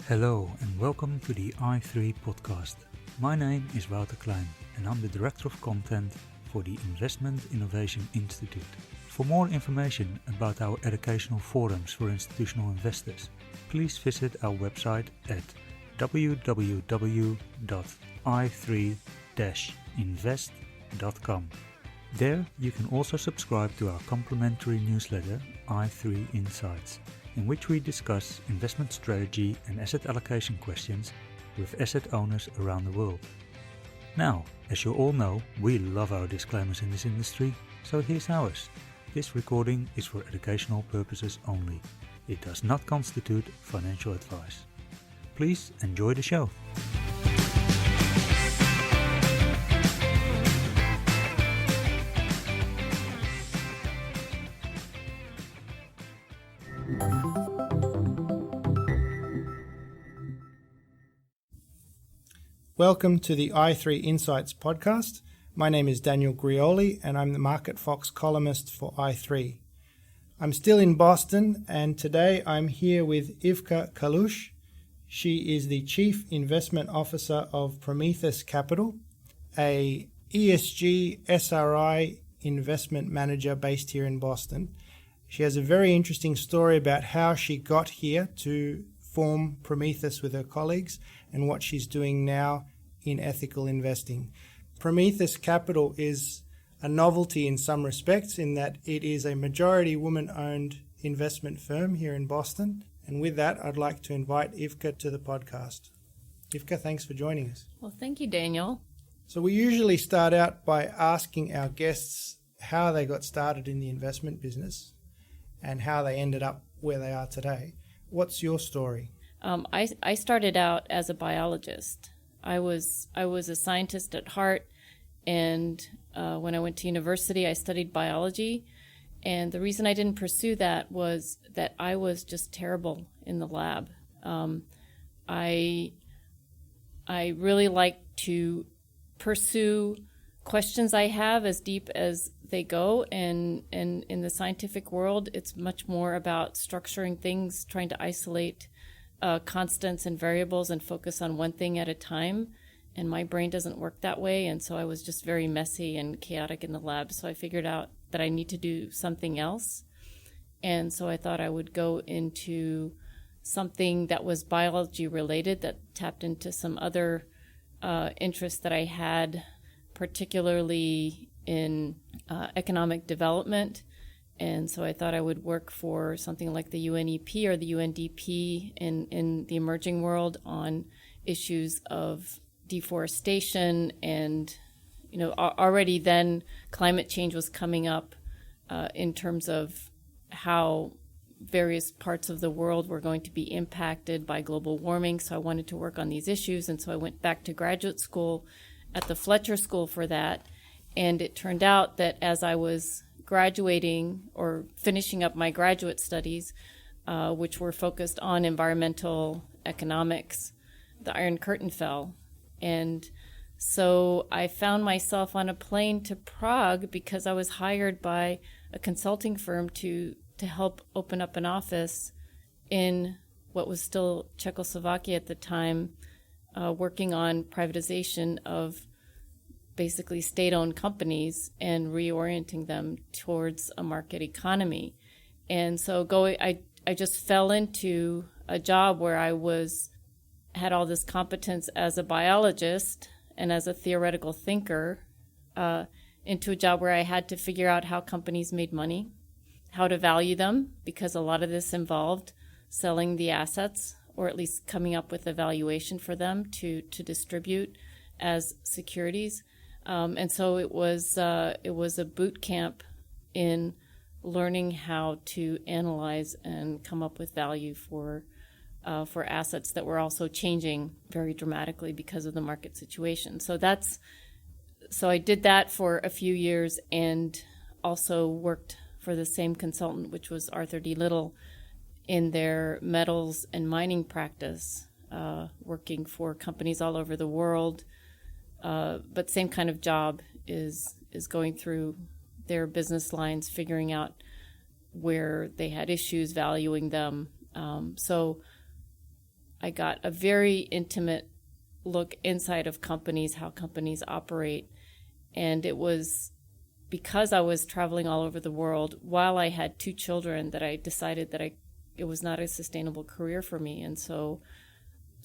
Hello and welcome to the i3 podcast. My name is Wouter Klein and I'm the Director of Content for the Investment Innovation Institute. For more information about our educational forums for institutional investors, please visit our website at www.i3-invest.com. There you can also subscribe to our complimentary newsletter i3 Insights, in which we discuss investment strategy and asset allocation questions with asset owners around the world. Now, as you all know, we love our disclaimers in this industry, so here's ours. This recording is for educational purposes only. It does not constitute financial advice. Please enjoy the show. Welcome to the i3 Insights podcast. My name is Daniel Grioli and I'm the Market Fox columnist for i3. I'm still in Boston and today I'm here with Ivka Kalus. She is the Chief Investment Officer of Promethos Capital, a ESG SRI investment manager based here in Boston. She has a very interesting story about how she got here to form Promethos with her colleagues and what she's doing now in ethical investing. Promethos Capital is a novelty in some respects in that it is a majority woman-owned investment firm here in Boston. And with that, I'd like to invite Ivka to the podcast. Ivka, thanks for joining us. Well, thank you, Daniel. So we usually start out by asking our guests how they got started in the investment business and how they ended up where they are today. What's your story? I started out as a biologist. I was a scientist at heart, and when I went to university, I studied biology. And the reason I didn't pursue that was that I was just terrible in the lab. I really like to pursue questions I have as deep as they go, and in the scientific world, it's much more about structuring things, trying to isolate constants and variables and focus on one thing at a time. And my brain doesn't work that way, and so I was just very messy and chaotic in the lab. So I figured out that I need to do something else. And so I thought I would go into something that was biology related, that tapped into some other interests that I had, particularly in economic development. And so I thought I would work for something like the UNEP or the UNDP in the emerging world on issues of deforestation. And, you know, already then climate change was coming up in terms of how various parts of the world were going to be impacted by global warming. So I wanted to work on these issues. And so I went back to graduate school at the Fletcher School for that. And it turned out that as I was graduating or finishing up my graduate studies, which were focused on environmental economics, the Iron Curtain fell. And so I found myself on a plane to Prague because I was hired by a consulting firm to help open up an office in what was still Czechoslovakia at the time, working on privatization of basically state-owned companies and reorienting them towards a market economy. And so I just fell into a job where I had all this competence as a biologist and as a theoretical thinker, into a job where I had to figure out how companies made money, how to value them, because a lot of this involved selling the assets or at least coming up with a valuation for them to distribute as securities. And so it was a boot camp in learning how to analyze and come up with value for assets that were also changing very dramatically because of the market situation. So I did that for a few years and also worked for the same consultant, which was Arthur D. Little, in their metals and mining practice, working for companies all over the world, but same kind of job is going through their business lines, figuring out where they had issues, valuing them. So I got a very intimate look inside of companies, how companies operate. And it was because I was traveling all over the world while I had 2 children that I decided that it was not a sustainable career for me. And so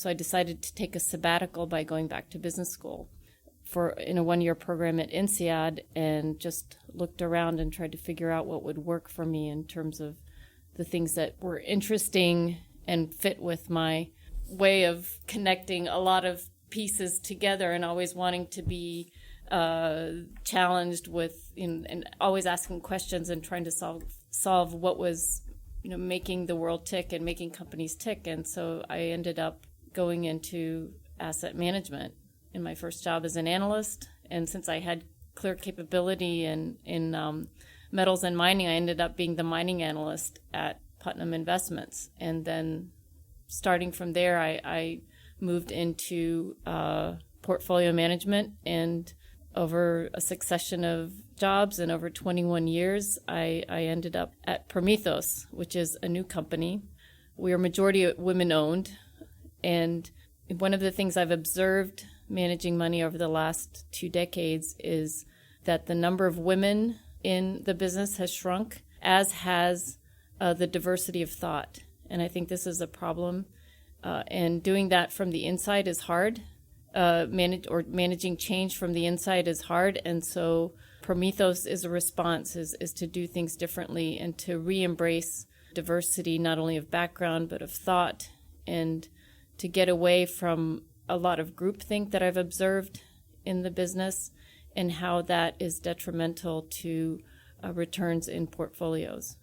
I decided to take a sabbatical by going back to business school in a 1-year program at INSEAD, and just looked around and tried to figure out what would work for me in terms of the things that were interesting and fit with my way of connecting a lot of pieces together, and always wanting to be challenged with, and always asking questions and trying to solve what was, making the world tick and making companies tick. And so I ended up going into asset management in my first job as an analyst. And since I had clear capability in metals and mining, I ended up being the mining analyst at Putnam Investments. And then starting from there, I moved into portfolio management, and over a succession of jobs and over 21 years, I ended up at Promethos, which is a new company. We are majority women-owned, and one of the things I've observed managing money over the last 2 decades is that the number of women in the business has shrunk, as has the diversity of thought. And I think this is a problem. And doing that from the inside is hard. Managing change from the inside is hard. And so Promethos is a response, is to do things differently and to re-embrace diversity, not only of background, but of thought, and to get away from a lot of groupthink that I've observed in the business, and how that is detrimental to returns in portfolios.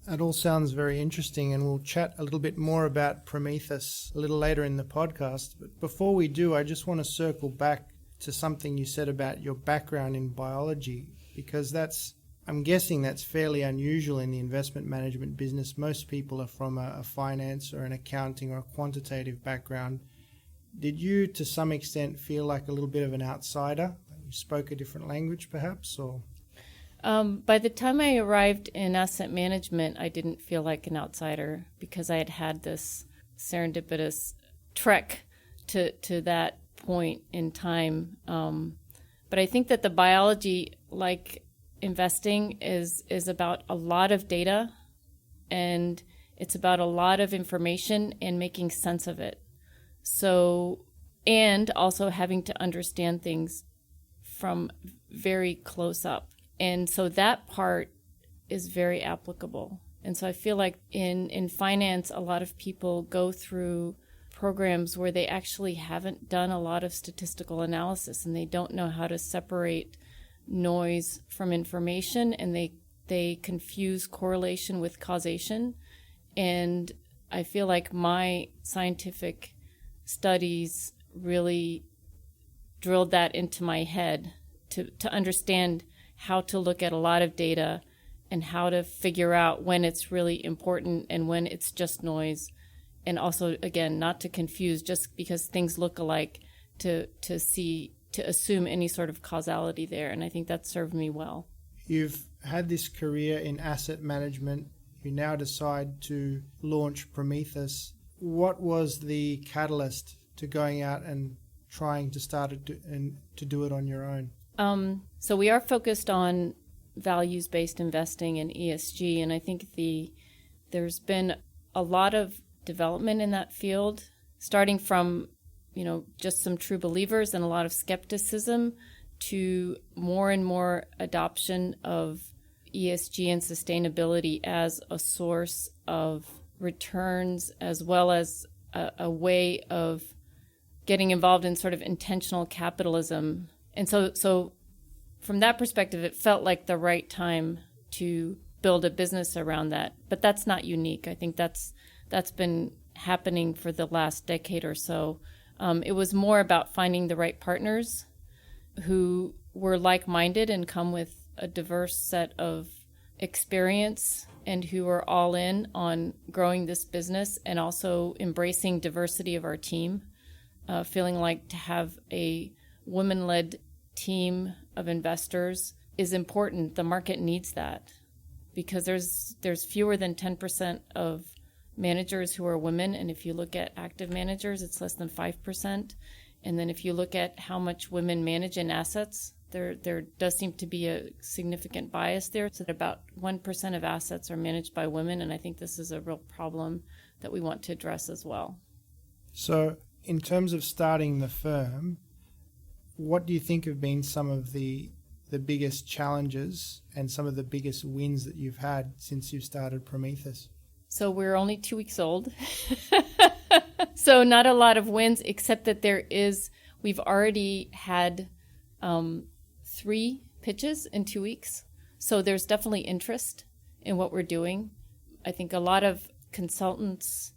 That all sounds very interesting, and we'll chat a little bit more about Promethos a little later in the podcast. But before we do, I just want to circle back to something you said about your background in biology, because I'm guessing that's fairly unusual in the investment management business. Most people are from a finance or an accounting or a quantitative background. Did you, to some extent, feel like a little bit of an outsider? You spoke a different language, perhaps, or? By the time I arrived in asset management, I didn't feel like an outsider, because I had this serendipitous trek to that point in time. But I think that the biology, like investing, is about a lot of data, and it's about a lot of information and making sense of it. So, and also having to understand things from very close up. And so that part is very applicable. And so I feel like in finance, a lot of people go through programs where they actually haven't done a lot of statistical analysis, and they don't know how to separate noise from information, and they confuse correlation with causation. And I feel like my scientific studies really drilled that into my head to understand how to look at a lot of data and how to figure out when it's really important and when it's just noise. And also, again, not to confuse just because things look alike to assume any sort of causality there. And I think that served me well. You've had this career in asset management. You now decide to launch Promethos. What was the catalyst to going out and trying to start to do it on your own? So we are focused on values-based investing and ESG, and I think there's been a lot of development in that field, starting from just some true believers and a lot of skepticism to more and more adoption of ESG and sustainability as a source of returns, as well as a way of getting involved in sort of intentional capitalism. And so from that perspective, it felt like the right time to build a business around that. But that's not unique. I think that's been happening for the last decade or so. It was more about finding the right partners who were like-minded and come with a diverse set of experience, and who are all in on growing this business and also embracing diversity of our team, feeling like to have a women-led team of investors is important. The market needs that because there's fewer than 10% of managers who are women, and if you look at active managers, it's less than 5%. And then if you look at how much women manage in assets, there does seem to be a significant bias there. So that about 1% of assets are managed by women, and I think this is a real problem that we want to address as well. So in terms of starting the firm, what do you think have been some of the biggest challenges and some of the biggest wins that you've had since you've started Promethos? So we're only 2 weeks old. So not a lot of wins, except that we've already had 3 pitches in 2 weeks. So there's definitely interest in what we're doing. I think a lot of consultants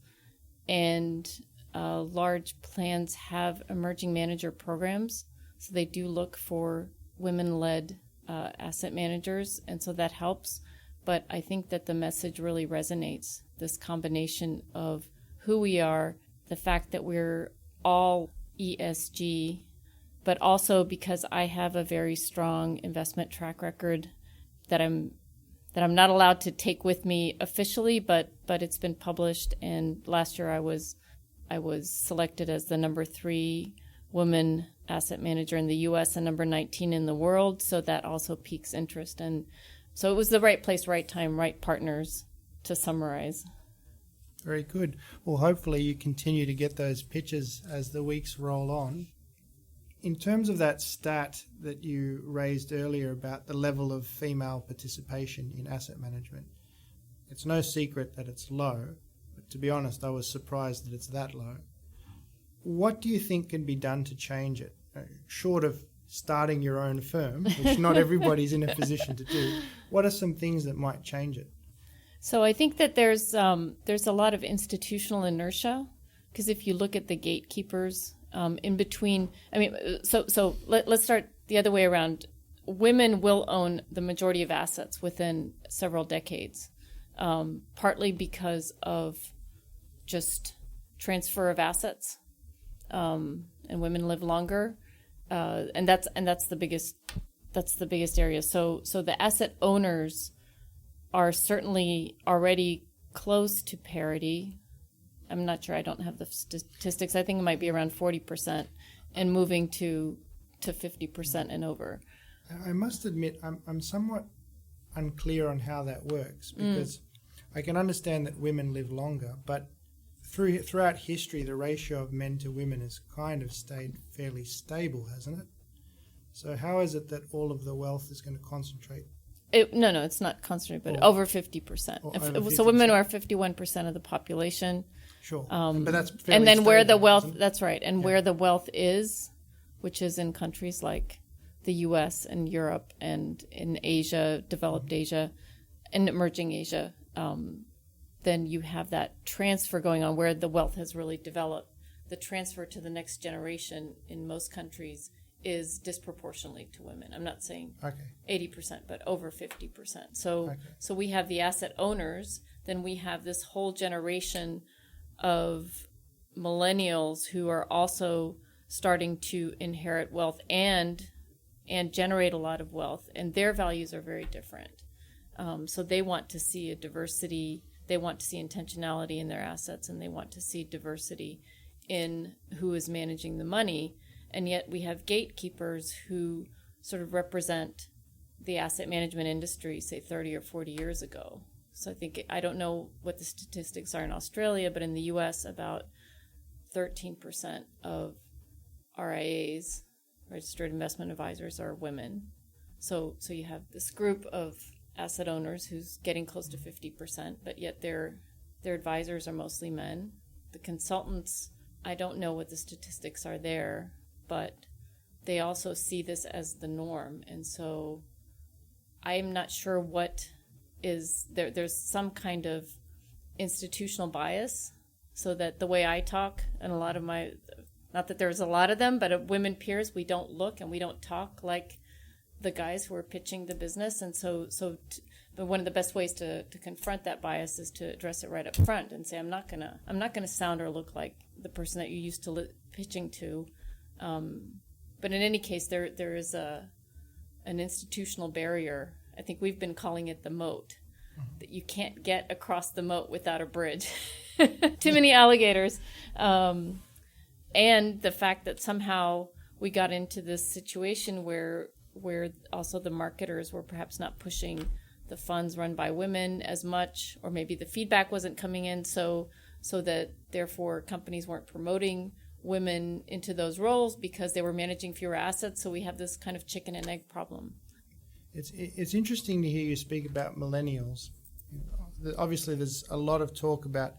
and large plans have emerging manager programs. So they do look for women-led asset managers, and so that helps. But I think that the message really resonates, this combination of who we are, the fact that we're all ESG, but also because I have a very strong investment track record that I'm not allowed to take with me officially, but it's been published. And last year I was selected as the number 3 woman asset manager in the U.S. and number 19 in the world. So that also piques interest. And so it was the right place, right time, right partners, to summarize. Very good. Well, hopefully you continue to get those pitches as the weeks roll on. In terms of that stat that you raised earlier about the level of female participation in asset management, it's no secret that it's low, but to be honest, I was surprised that it's that low. What do you think can be done to change it? Short of starting your own firm, which not everybody's in a position to do, what are some things that might change it? So I think that there's a lot of institutional inertia, because if you look at the gatekeepers in between, so let's start the other way around. Women will own the majority of assets within several decades, partly because of just transfer of assets, and women live longer, and that's the biggest area. So the asset owners are certainly already close to parity. I'm not sure, I don't have the statistics. I think it might be around 40% and moving to 50% and over. I must admit, I'm somewhat unclear on how that works, because I can understand that women live longer, but throughout history, the ratio of men to women has kind of stayed fairly stable, hasn't it? So how is it that all of the wealth is going to concentrate? No, it's not concentrated, but over 50%. So women are 51% of the population. Sure, but that's fairly and then stable, where the wealth, that's right, and where the wealth is, which is in countries like the U.S. and Europe and in Asia, developed Asia, and emerging Asia, then you have that transfer going on where the wealth has really developed. The transfer to the next generation in most countries is disproportionately to women. I'm not saying 80%, but over 50%. So we have the asset owners, then we have this whole generation of millennials who are also starting to inherit wealth and generate a lot of wealth, and their values are very different. So they want to see a diversity, they want to see intentionality in their assets, and they want to see diversity in who is managing the money. And yet we have gatekeepers who sort of represent the asset management industry, say 30 or 40 years ago. So I don't know what the statistics are in Australia, but in the U.S., about 13% of RIAs, registered investment advisors, are women. So you have this group of asset owners who's getting close to 50%, but yet their advisors are mostly men. The consultants, I don't know what the statistics are there, but they also see this as the norm. And so I'm not sure what is there. There's some kind of institutional bias, so that the way I talk and a lot of my, not that there's a lot of them, but women peers, we don't look and we don't talk like the guys who are pitching the business. And but one of the best ways to confront that bias is to address it right up front and say, I'm not gonna sound or look like the person that you used to pitching to. But in any case, there is an institutional barrier. I think we've been calling it the moat, that you can't get across the moat without a bridge. Too many alligators. And the fact that somehow we got into this situation where also the marketers were perhaps not pushing the funds run by women as much, or maybe the feedback wasn't coming in so that therefore companies weren't promoting women into those roles because they were managing fewer assets. So we have this kind of chicken and egg problem. It's interesting to hear you speak about millennials. Obviously, there's a lot of talk about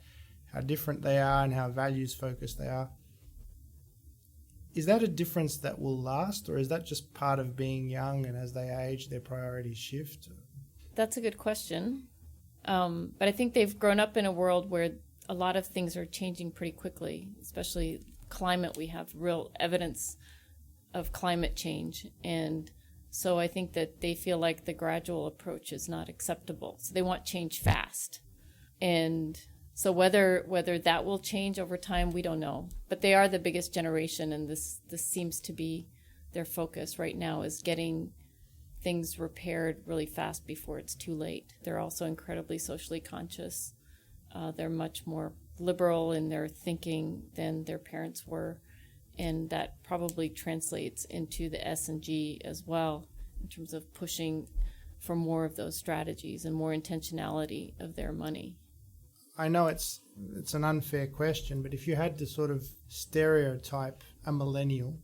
how different they are and how values focused they are. Is that a difference that will last, or is that just part of being young and as they age, their priorities shift? That's a good question. But I think they've grown up in a world where a lot of things are changing pretty quickly, especially climate. We have real evidence of climate change. And so I think that they feel like the gradual approach is not acceptable. So they want change fast. And so whether that will change over time, we don't know. But they are the biggest generation, and this seems to be their focus right now, is getting things repaired really fast before it's too late. They're also incredibly socially conscious. They're much more liberal in their thinking than their parents were, and that probably translates into the S&G as well in terms of pushing for more of those strategies and more intentionality of their money. I know it's an unfair question, but if you had to sort of stereotype a millennial,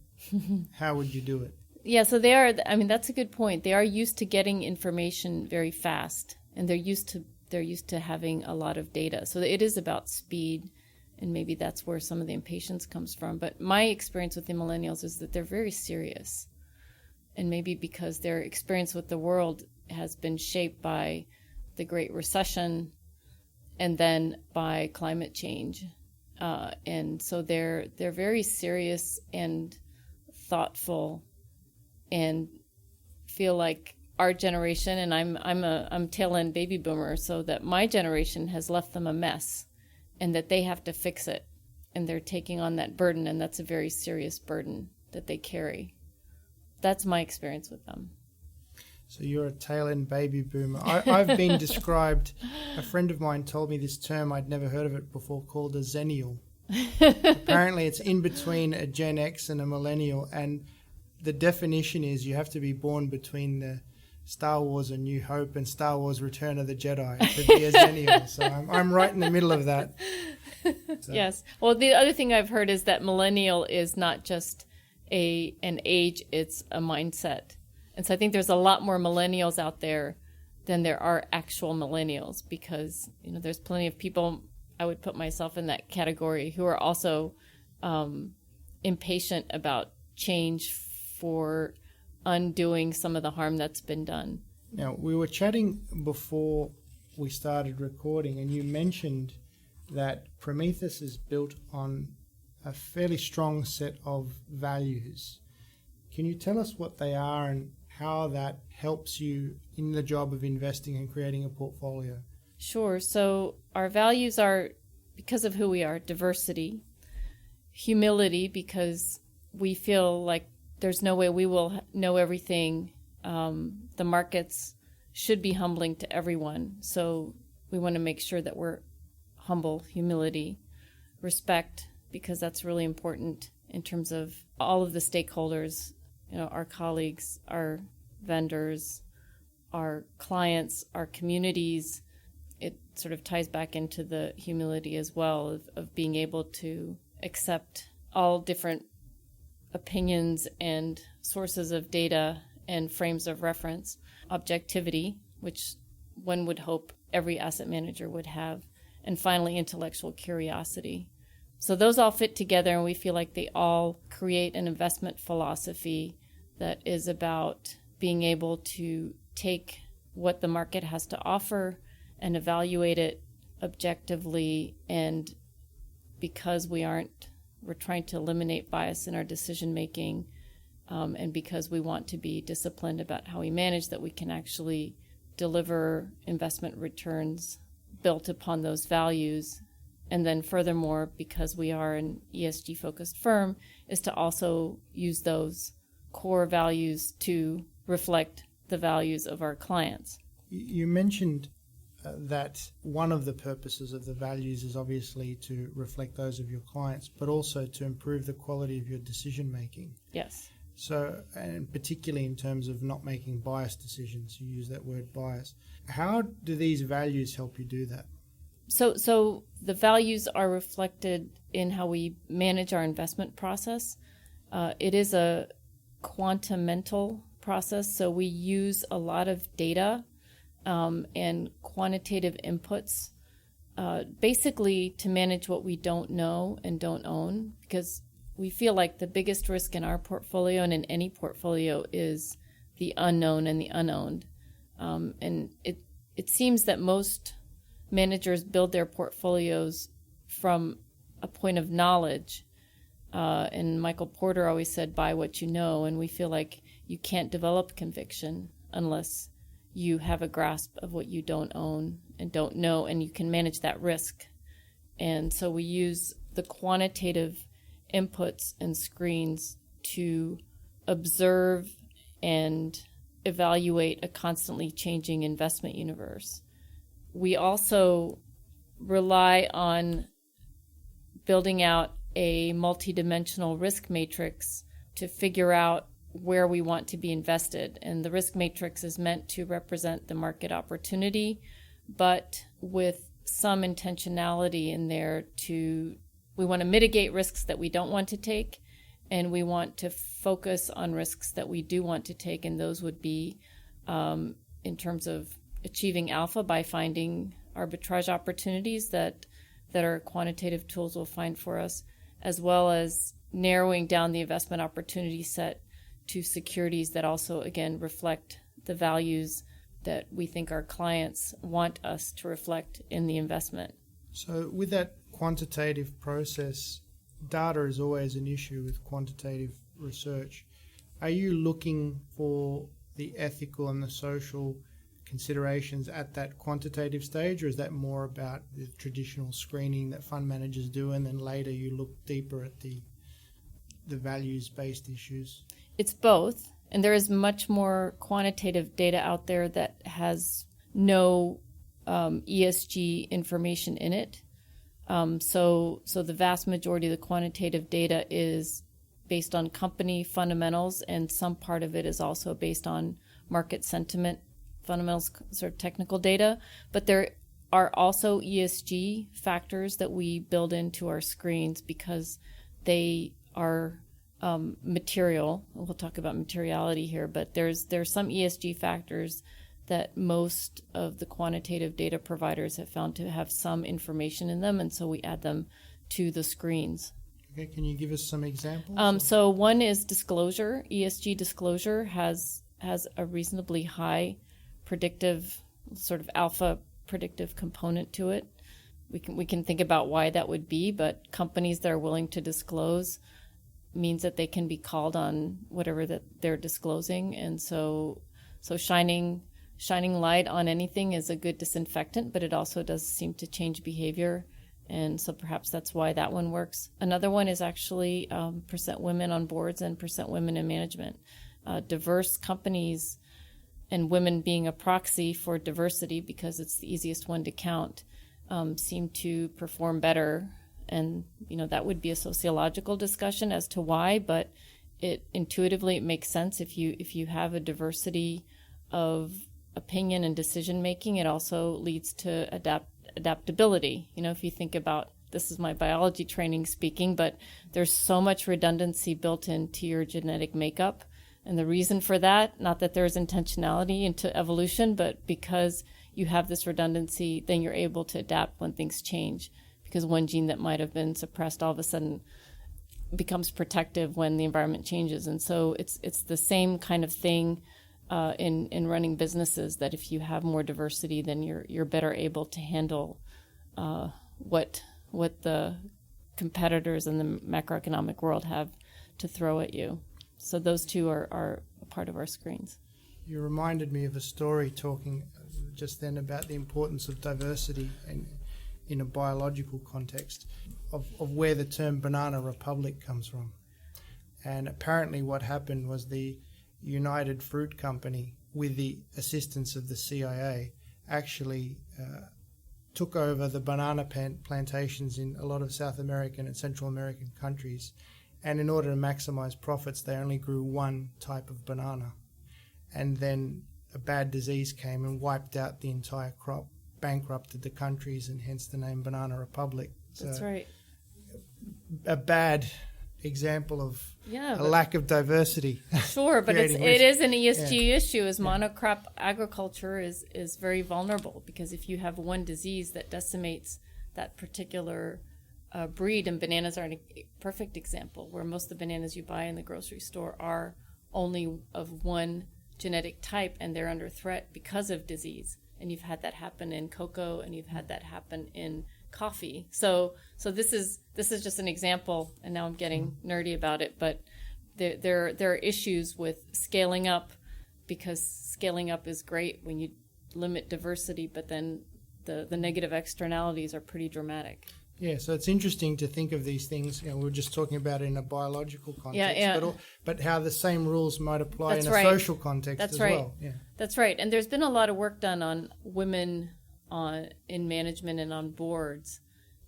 how would you do it? Yeah, so they are, that's a good point. They are used to getting information very fast, and they're used to having a lot of data. So it is about speed, and maybe that's where some of the impatience comes from. But my experience with the millennials is that they're very serious. And maybe because their experience with the world has been shaped by the Great Recession and then by climate change. And so they're very serious and thoughtful, and feel like our generation, and I'm tail end baby boomer, so that my generation has left them a mess, and that they have to fix it, and they're taking on that burden, and that's a very serious burden that they carry. That's my experience with them. So you're a tail end baby boomer. I've been described. A friend of mine told me this term, I'd never heard of it before, called a zennial. Apparently, it's in between a Gen X and a millennial, and the definition is you have to be born between the Star Wars A New Hope and Star Wars Return of the Jedi to be a zennial. So I'm right in the middle of that. So. Yes. Well, the other thing I've heard is that millennial is not just an age, it's a mindset. And so I think there's a lot more millennials out there than there are actual millennials, because there's plenty of people, I would put myself in that category, who are also impatient about change for undoing some of the harm that's been done. Now, we were chatting before we started recording, and you mentioned that Promethos is built on a fairly strong set of values. Can you tell us what they are and how that helps you in the job of investing and creating a portfolio? Sure. So our values are, because of who we are, diversity, humility, because we feel like there's no way we will know everything. The markets should be humbling to everyone. So we want to make sure that we're humble, humility, respect, because that's really important in terms of all of the stakeholders, our colleagues, our vendors, our clients, our communities. It sort of ties back into the humility as well of being able to accept all different opinions and sources of data and frames of reference, objectivity, which one would hope every asset manager would have, and finally intellectual curiosity. So those all fit together, and we feel like they all create an investment philosophy that is about being able to take what the market has to offer and evaluate it objectively. And because we're trying to eliminate bias in our decision making, and because we want to be disciplined about how we manage, that we can actually deliver investment returns built upon those values. And then furthermore, because we are an ESG focused firm, is to also use those core values to reflect the values of our clients. You mentioned that one of the purposes of the values is obviously to reflect those of your clients, but also to improve the quality of your decision making. Yes. So, and particularly in terms of not making biased decisions, you use that word bias. How do these values help you do that? So the values are reflected in how we manage our investment process. It is a quantamental process, so we use a lot of data and quantitative inputs, basically to manage what we don't know and don't own, because we feel like the biggest risk in our portfolio and in any portfolio is the unknown and the unowned. And it seems that most managers build their portfolios from a point of knowledge. And Michael Porter always said, buy what you know. And we feel like you can't develop conviction unless you have a grasp of what you don't own and don't know, and you can manage that risk. And so we use the quantitative inputs and screens to observe and evaluate a constantly changing investment universe. We also rely on building out a multidimensional risk matrix to figure out where we want to be invested. And the risk matrix is meant to represent the market opportunity, but with some intentionality in there we want to mitigate risks that we don't want to take, and we want to focus on risks that we do want to take, and those would be in terms of achieving alpha by finding arbitrage opportunities that our quantitative tools will find for us, as well as narrowing down the investment opportunity set to securities that also, again, reflect the values that we think our clients want us to reflect in the investment. So with that quantitative process, data is always an issue with quantitative research. Are you looking for the ethical and the social considerations at that quantitative stage, or is that more about the traditional screening that fund managers do, and then later you look deeper at the values-based issues? It's both, and there is much more quantitative data out there that has no ESG information in it. So the vast majority of the quantitative data is based on company fundamentals, and some part of it is also based on market sentiment fundamentals, sort of technical data. But there are also ESG factors that we build into our screens because they are material. We'll talk about materiality here, but there's some ESG factors that most of the quantitative data providers have found to have some information in them, and so we add them to the screens. Okay, can you give us some examples? So one is disclosure. ESG disclosure has a reasonably high predictive, sort of alpha predictive component to it. We can think about why that would be, but companies that are willing to disclose means that they can be called on whatever that they're disclosing, and so shining light on anything is a good disinfectant, but it also does seem to change behavior, and so perhaps that's why that one works. Another one is actually percent women on boards and percent women in management. Diverse companies, and women being a proxy for diversity because it's the easiest one to count, seem to perform better. And that would be a sociological discussion as to why, but it intuitively makes sense. If you have a diversity of opinion and decision making, it also leads to adaptability. If you think about, this is my biology training speaking, but there's so much redundancy built into your genetic makeup. And the reason for that, not that there's intentionality into evolution, but because you have this redundancy, then you're able to adapt when things change. Because one gene that might have been suppressed all of a sudden becomes protective when the environment changes. And so it's the same kind of thing in running businesses, that if you have more diversity, then you're better able to handle what the competitors in the macroeconomic world have to throw at you. So those two are a part of our screens. You reminded me of a story talking just then about the importance of diversity and in a biological context of where the term banana republic comes from. And apparently what happened was the United Fruit Company, with the assistance of the CIA, actually took over the banana plantations in a lot of South American and Central American countries. And in order to maximize profits, they only grew one type of banana. And then a bad disease came and wiped out the entire crop, bankrupted the countries, and hence the name Banana Republic. So That's right. A bad example of Yeah, a lack of diversity. Sure, but it creating risk. is an ESG issue. As monocrop agriculture is very vulnerable, because if you have one disease that decimates that particular breed, and bananas are a perfect example, where most of the bananas you buy in the grocery store are only of one genetic type, and they're under threat because of disease. And you've had that happen in cocoa, and you've had that happen in coffee. So this is just an example, and now I'm getting nerdy about it, but there are issues with scaling up, because scaling up is great when you limit diversity, but then the negative externalities are pretty dramatic. Yeah, so it's interesting to think of these things. You know, we were just talking about it in a biological context, but how the same rules might apply in a social context as well. Yeah. That's right. And there's been a lot of work done on women in management and on boards.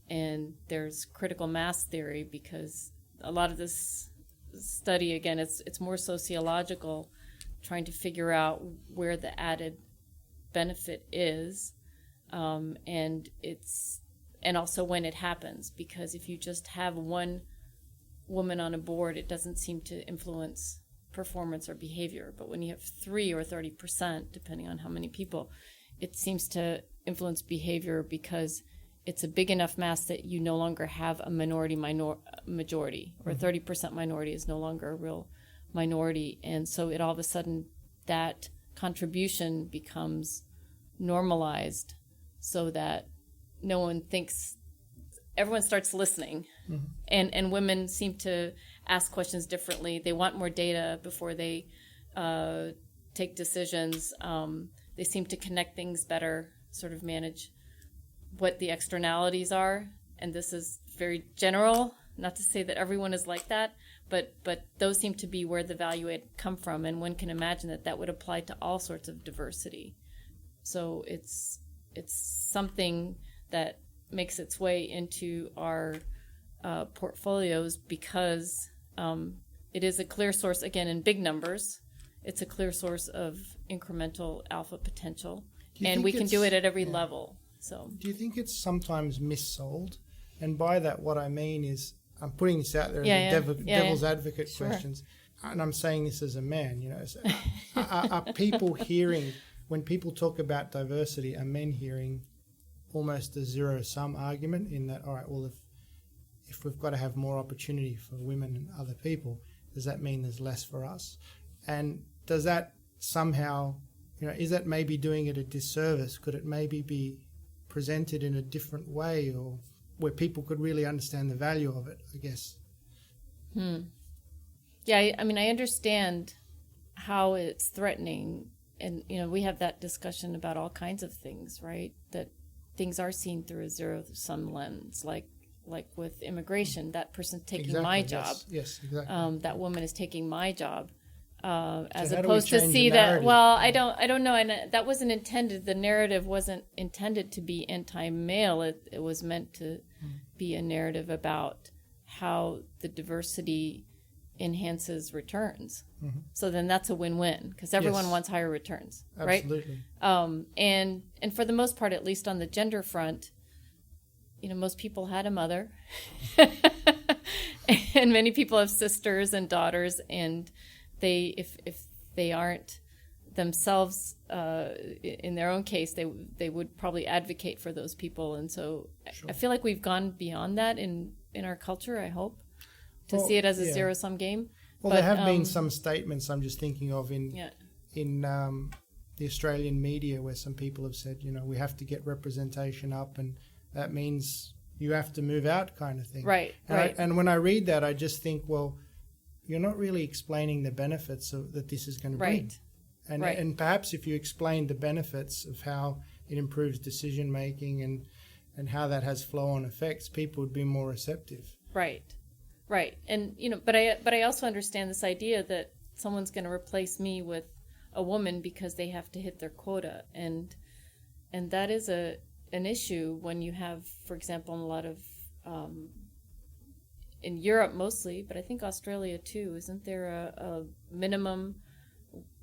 And there's critical mass theory, because a lot of this study, again, it's more sociological, trying to figure out where the added benefit is, and also when it happens, because if you just have one woman on a board, it doesn't seem to influence performance or behavior. But when you have 3 or 30%, depending on how many people, it seems to influence behavior, because it's a big enough mass that you no longer have a majority, or 30% minority is no longer a real minority. And so it all of a sudden, that contribution becomes normalized, so that no one thinks, everyone starts listening. And women seem to ask questions differently. They want more data before they take decisions. They seem to connect things better, sort of manage what the externalities are. And this is very general, not to say that everyone is like that, but those seem to be where the value add come from. And one can imagine that would apply to all sorts of diversity. So it's something that makes its way into our portfolios, because it is a clear source, again, in big numbers. It's a clear source of incremental alpha potential, and we can do it at every level. So, do you think it's sometimes missold? And by that, what I mean is, I'm putting this out there as devil's advocate questions, and I'm saying this as a man. You know, so are people hearing, when people talk about diversity, are men hearing almost a zero-sum argument, in that, all right, well, if we've got to have more opportunity for women and other people, does that mean there's less for us? And does that somehow, you know, is that maybe doing it a disservice? Could it maybe be presented in a different way, or where people could really understand the value of it, I guess? Yeah, I mean, I understand how it's threatening. And, you know, we have that discussion about all kinds of things, right? That things are seen through a zero-sum lens, like with immigration, that person taking my job. Yes, exactly. That woman is taking my job, as opposed to see that. Well, I don't know, and that wasn't intended. The narrative wasn't intended to be anti-male. It was meant to be a narrative about how the diversity enhances returns. So then that's a win-win, because everyone wants higher returns, right? Absolutely. And for the most part, at least on the gender front, you know, most people had a mother, and many people have sisters and daughters, and if they aren't themselves, in their own case, they would probably advocate for those people. And so I feel like we've gone beyond that in our culture, I hope, to see it as a zero-sum game. Well, there have been some statements I'm just thinking of in the Australian media, where some people have said, you know, we have to get representation up, and that means you have to move out, kind of thing. Right. And when I read that, I just think, well, you're not really explaining the benefits that this is going to bring. And perhaps if you explained the benefits of how it improves decision making and how that has flow-on effects, people would be more receptive. Right. Right. And, but I also understand this idea that someone's going to replace me with a woman because they have to hit their quota. And that is an issue when you have, for example, in a lot of, in Europe mostly, but I think Australia too, isn't there a minimum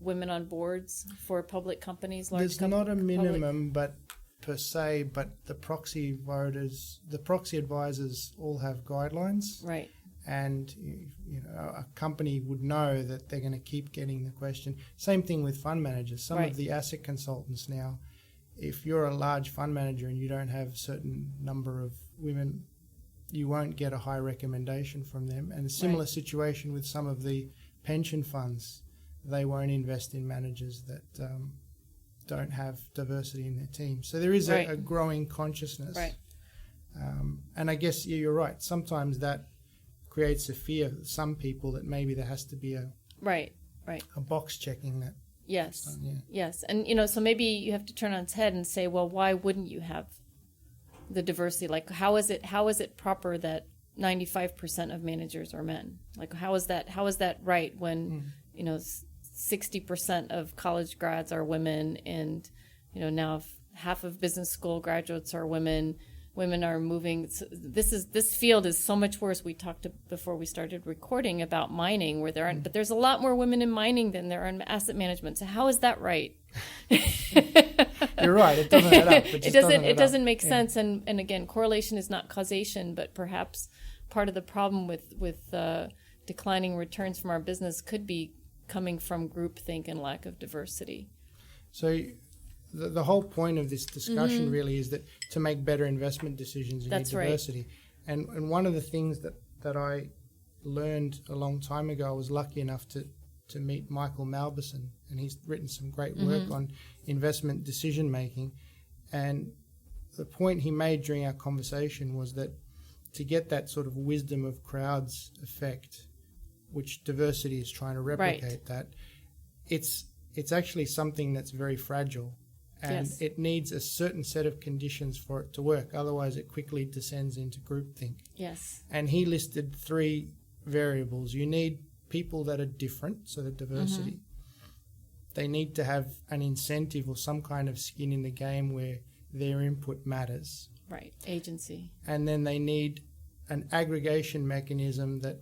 women on boards for public companies? There's not a minimum, but per se, but the proxy voters, the proxy advisors all have guidelines. Right. And a company would know that they're going to keep getting the question. Same thing with fund managers. Some Right. of the asset consultants now, if you're a large fund manager and you don't have a certain number of women, you won't get a high recommendation from them. And a similar Right. situation with some of the pension funds. They won't invest in managers that don't have diversity in their team. So there is Right. a growing consciousness. Right. And I guess you're right. Sometimes that creates a fear of some people that maybe there has to be a box checking that. Yes. Yeah. Yes. And, so maybe you have to turn on its head and say, well, why wouldn't you have the diversity? Like, how is it proper that 95% of managers are men? Like, how is that right when, 60% of college grads are women, and now half of business school graduates are women. Women are moving. This field is so much worse. We talked before we started recording about mining, where there aren't, but there's a lot more women in mining than there are in asset management. So how is that right? You're right. It doesn't add up. It doesn't make sense. And again, correlation is not causation, but perhaps part of the problem with declining returns from our business could be coming from groupthink and lack of diversity. So the whole point of this discussion really is that to make better investment decisions, you need diversity. Right. And one of the things that I learned a long time ago, I was lucky enough to meet Michael Malbison, and he's written some great work on investment decision making. And the point he made during our conversation was that to get that sort of wisdom of crowds effect, which diversity is trying to replicate, that it's actually something that's very fragile, and it needs a certain set of conditions for it to work. Otherwise, it quickly descends into groupthink. Yes. And he listed 3 variables. You need people that are different, so the diversity. They need to have an incentive or some kind of skin in the game where their input matters. Right. Agency. And then they need an aggregation mechanism that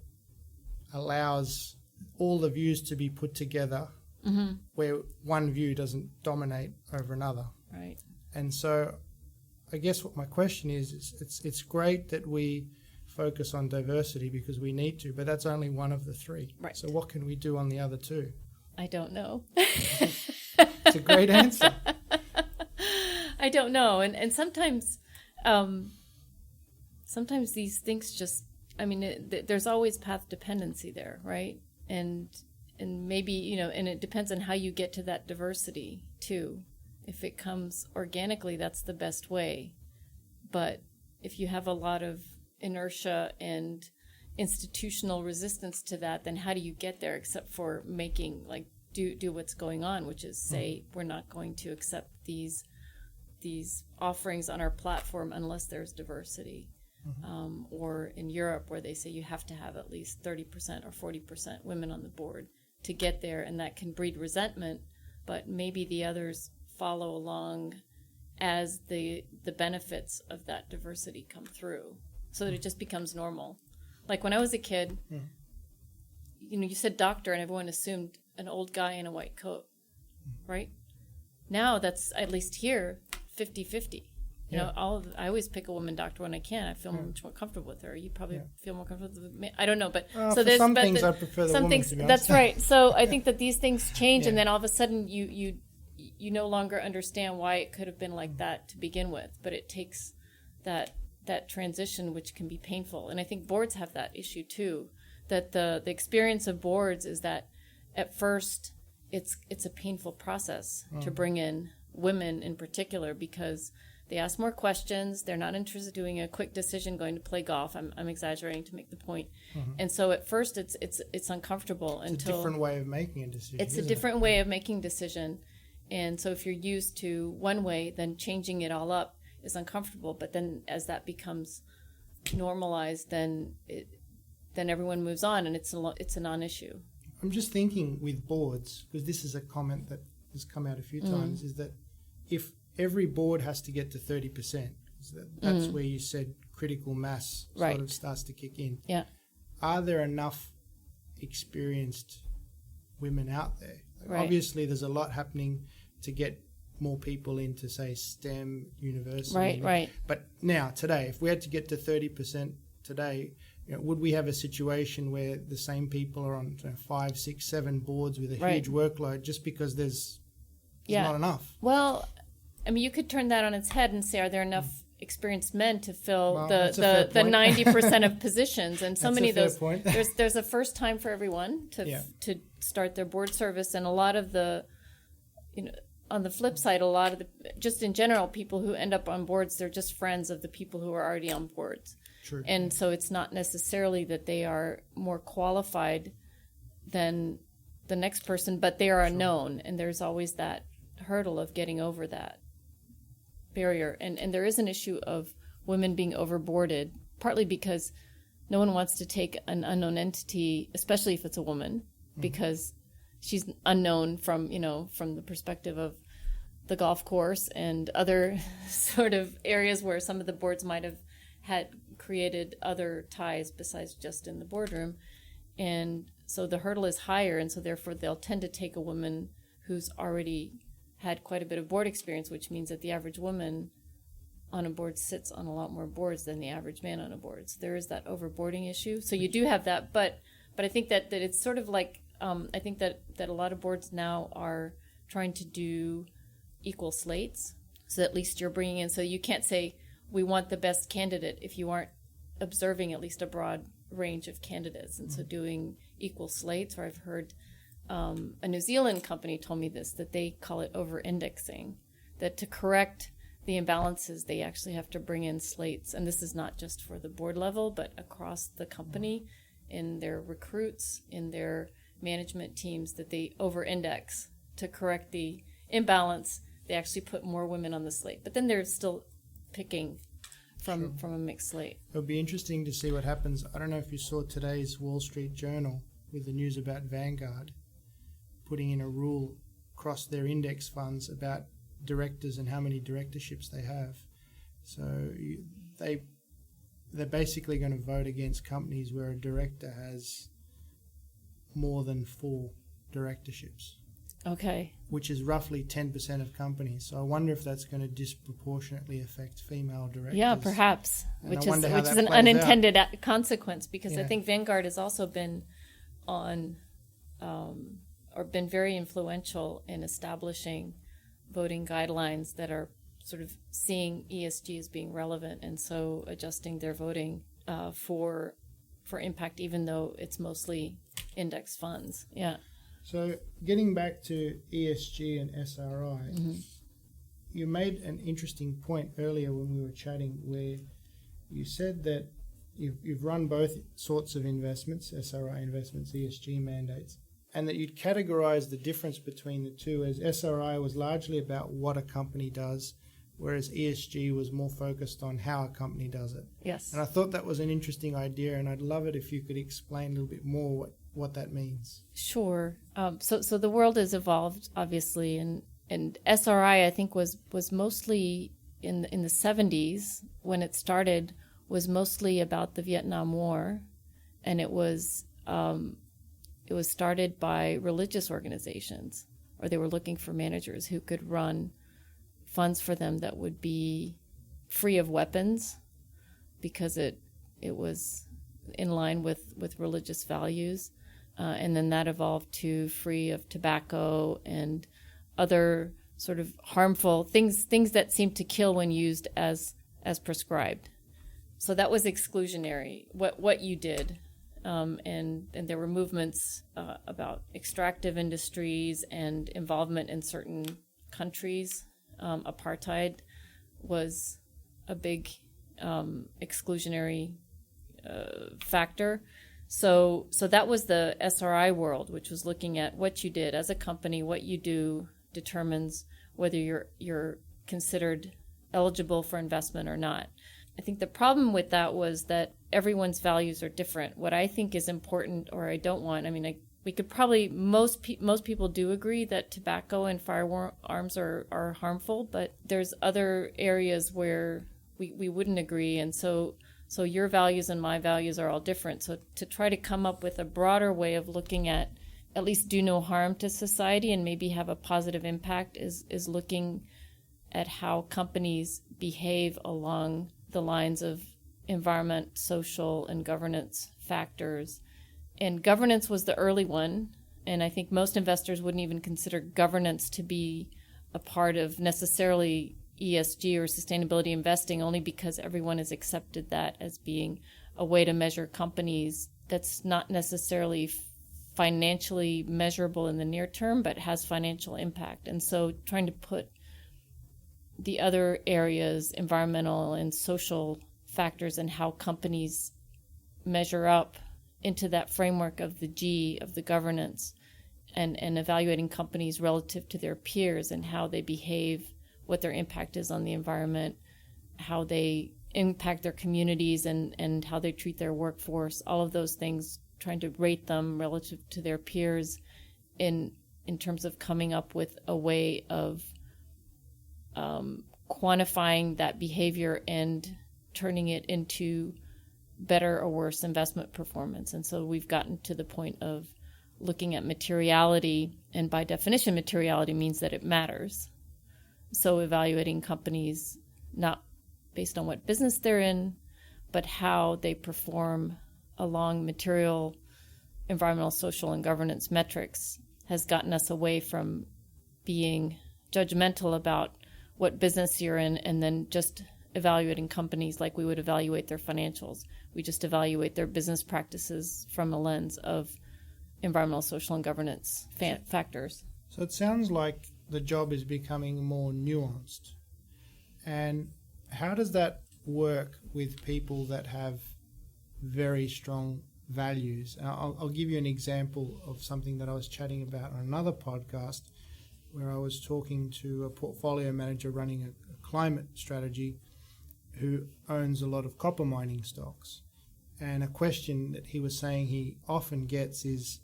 allows all the views to be put together, where one view doesn't dominate over another. Right. And so I guess what my question is it's great that we focus on diversity because we need to, but that's only one of the 3. Right. So what can we do on the other 2? I don't know. It's a great answer. I don't know. And sometimes these things just, there's always path dependency there, right? And maybe, and it depends on how you get to that diversity too. If it comes organically, that's the best way. But if you have a lot of inertia and institutional resistance to that, then how do you get there except for making, do what's going on, which is say, we're not going to accept these offerings on our platform unless there's diversity. Or in Europe, where they say you have to have at least 30% or 40% women on the board to get there, and that can breed resentment, but maybe the others follow along as the benefits of that diversity come through, so that it just becomes normal. Like when I was a kid, you said doctor, and everyone assumed an old guy in a white coat, right? Now that's, at least here, 50-50. I always pick a woman doctor when I can. I feel much more comfortable with her. You probably feel more comfortable with me. I don't know, but so there's some things I prefer the woman, to be honest. That's right. So I think that these things change, and then all of a sudden you no longer understand why it could have been like that to begin with. But it takes that transition, which can be painful. And I think boards have that issue too. That the experience of boards is that at first it's a painful process to bring in women in particular, because they ask more questions. They're not interested in doing a quick decision, going to play golf. I'm exaggerating to make the point. And so at first it's uncomfortable it's a different way of making a decision. It's a different way of making decision. And so if you're used to one way, then changing it all up is uncomfortable. But then as that becomes normalized, then then everyone moves on, and it's a non-issue. I'm just thinking with boards, because this is a comment that has come out a few times, is that if every board has to get to 30%, that's where you said critical mass sort of starts to kick in. Yeah. Are there enough experienced women out there? Right. Obviously, there's a lot happening to get more people into, say, STEM university. Right. But now, today, if we had to get to 30% today, would we have a situation where the same people are on 5, 6, 7 boards with a huge workload just because there's not enough? Well, I mean, you could turn that on its head and say, are there enough experienced men to fill the 90% of positions? And so many of those, there's a first time for everyone to start their board service, and a lot of the, on the flip side, a lot of the, just in general, people who end up on boards, they're just friends of the people who are already on boards. True. And so it's not necessarily that they are more qualified than the next person, but they are known, and there's always that hurdle of getting over that barrier. And there is an issue of women being overboarded, partly because no one wants to take an unknown entity, especially if it's a woman, because she's unknown from the perspective of the golf course and other sort of areas where some of the boards might have had created other ties besides just in the boardroom. And so the hurdle is higher, and so therefore they'll tend to take a woman who's already had quite a bit of board experience, which means that the average woman on a board sits on a lot more boards than the average man on a board. So there is that overboarding issue. So you do have that, but I think that it's sort of like, I think that a lot of boards now are trying to do equal slates, so at least you're bringing in, so you can't say we want the best candidate if you aren't observing at least a broad range of candidates. And so doing equal slates, or I've heard a New Zealand company told me this, that they call it over-indexing, that to correct the imbalances, they actually have to bring in slates. And this is not just for the board level, but across the company, in their recruits, in their management teams, that they over-index to correct the imbalance. They actually put more women on the slate. But then they're still picking from a mixed slate. It'll be interesting to see what happens. I don't know if you saw today's Wall Street Journal with the news about Vanguard putting in a rule across their index funds about directors and how many directorships they have. So they're basically going to vote against companies where a director has more than 4 directorships. Okay. Which is roughly 10% of companies. So I wonder if that's going to disproportionately affect female directors. Yeah, perhaps, which is an unintended consequence, because I think Vanguard has also been on or been very influential in establishing voting guidelines that are sort of seeing ESG as being relevant, and so adjusting their voting for impact, even though it's mostly index funds. Yeah. So getting back to ESG and SRI, you made an interesting point earlier when we were chatting, where you said that you've run both sorts of investments, SRI investments, ESG mandates, and that you'd categorize the difference between the two as SRI was largely about what a company does, whereas ESG was more focused on how a company does it. Yes. And I thought that was an interesting idea, and I'd love it if you could explain a little bit more what that means. Sure. So the world has evolved, obviously, and SRI, I think, was mostly in the 70s when it started, was mostly about the Vietnam War, and it was started by religious organizations, or they were looking for managers who could run funds for them that would be free of weapons, because it was in line with religious values. And then that evolved to free of tobacco and other sort of harmful things that seem to kill when used as prescribed. So that was exclusionary, what you did. And there were movements about extractive industries and involvement in certain countries. Apartheid was a big exclusionary factor. So that was the SRI world, which was looking at what you did as a company. What you do determines whether you're considered eligible for investment or not. I think the problem with that was that everyone's values are different. What I think is important or I don't want, we could probably, most people do agree that tobacco and firearms are harmful, but there's other areas where we wouldn't agree. And so your values and my values are all different. So to try to come up with a broader way of looking at least do no harm to society and maybe have a positive impact is looking at how companies behave along the lines of environment, social, and governance factors. And governance was the early one, and I think most investors wouldn't even consider governance to be a part of necessarily ESG or sustainability investing, only because everyone has accepted that as being a way to measure companies that's not necessarily financially measurable in the near term, but has financial impact. And so trying to put the other areas, environmental and social factors, and how companies measure up into that framework of the G of the governance, and evaluating companies relative to their peers and how they behave, what their impact is on the environment, how they impact their communities and how they treat their workforce, all of those things, trying to rate them relative to their peers in terms of coming up with a way of quantifying that behavior and turning it into better or worse investment performance. And so we've gotten to the point of looking at materiality, and by definition, materiality means that it matters. So evaluating companies not based on what business they're in, but how they perform along material, environmental, social, and governance metrics has gotten us away from being judgmental about what business you're in and then just evaluating companies like we would evaluate their financials. We just evaluate their business practices from a lens of environmental, social, and governance factors. So it sounds like the job is becoming more nuanced. And how does that work with people that have very strong values? I'll give you an example of something that I was chatting about on another podcast, where I was talking to a portfolio manager running a climate strategy who owns a lot of copper mining stocks. And a question that he was saying he often gets is,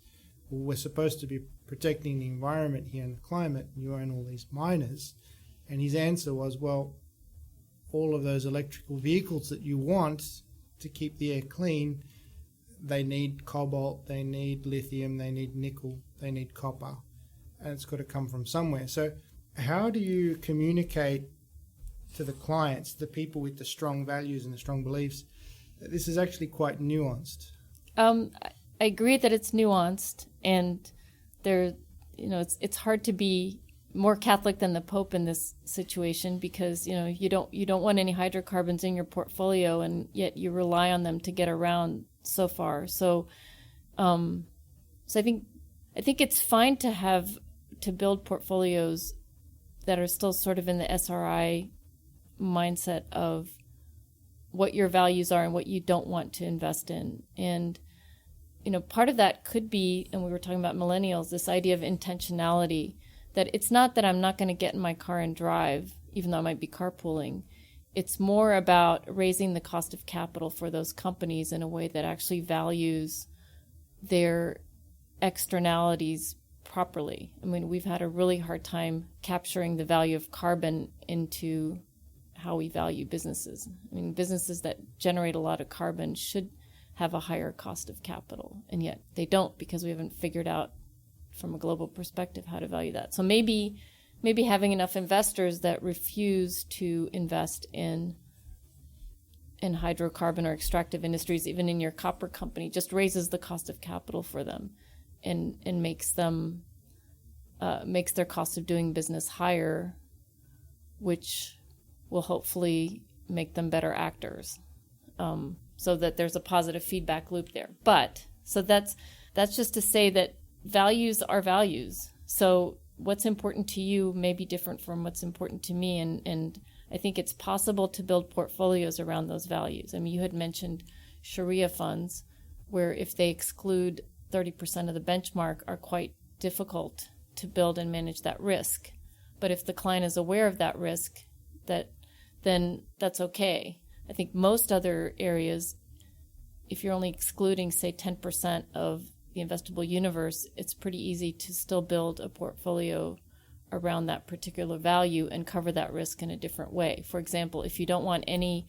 well, we're supposed to be protecting the environment here and the climate, and you own all these miners. And his answer was, well, all of those electrical vehicles that you want to keep the air clean, they need cobalt, they need lithium, they need nickel, they need copper, and it's got to come from somewhere. So how do you communicate to the clients, the people with the strong values and the strong beliefs, that this is actually quite nuanced? I agree that it's nuanced, and it's hard to be more Catholic than the Pope in this situation, because you don't want any hydrocarbons in your portfolio, and yet you rely on them to get around so far. So I think it's fine to build portfolios that are still sort of in the SRI mindset of what your values are and what you don't want to invest in. And part of that could be, and we were talking about millennials, this idea of intentionality, that it's not that I'm not going to get in my car and drive, even though I might be carpooling. It's more about raising the cost of capital for those companies in a way that actually values their externalities properly. We've had a really hard time capturing the value of carbon into how we value businesses. Businesses that generate a lot of carbon should have a higher cost of capital, and yet they don't, because we haven't figured out from a global perspective how to value that. So maybe having enough investors that refuse to invest in hydrocarbon or extractive industries, even in your copper company, just raises the cost of capital for them and makes their cost of doing business higher, which will hopefully make them better actors. So that there's a positive feedback loop there. But so that's just to say that values are values. So what's important to you may be different from what's important to me, and I think it's possible to build portfolios around those values. You had mentioned Sharia funds, where if they exclude 30% of the benchmark, are quite difficult to build and manage that risk. But if the client is aware of that risk, then that's okay. I think most other areas, if you're only excluding, say, 10% of the investable universe, it's pretty easy to still build a portfolio around that particular value and cover that risk in a different way. For example, if you don't want any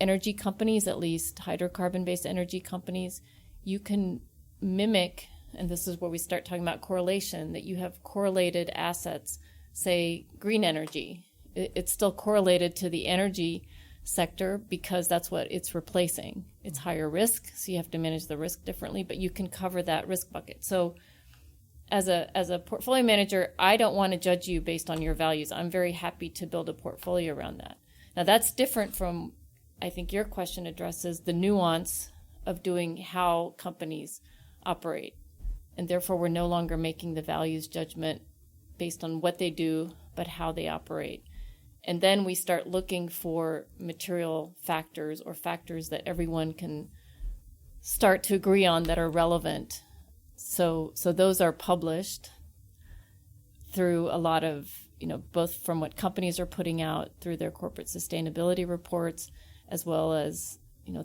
energy companies, at least hydrocarbon-based energy companies, you can mimic, and this is where we start talking about correlation, that you have correlated assets, say green energy. It's still correlated to the energy sector because that's what it's replacing. It's higher risk, so you have to manage the risk differently, but you can cover that risk bucket. So as a portfolio manager, I don't want to judge you based on your values. I'm very happy to build a portfolio around that. Now that's different from, I think your question addresses the nuance of doing how companies operate. And therefore we're no longer making the values judgment based on what they do, but how they operate. And then we start looking for material factors or factors that everyone can start to agree on that are relevant. So those are published through a lot of, both from what companies are putting out through their corporate sustainability reports, as well as,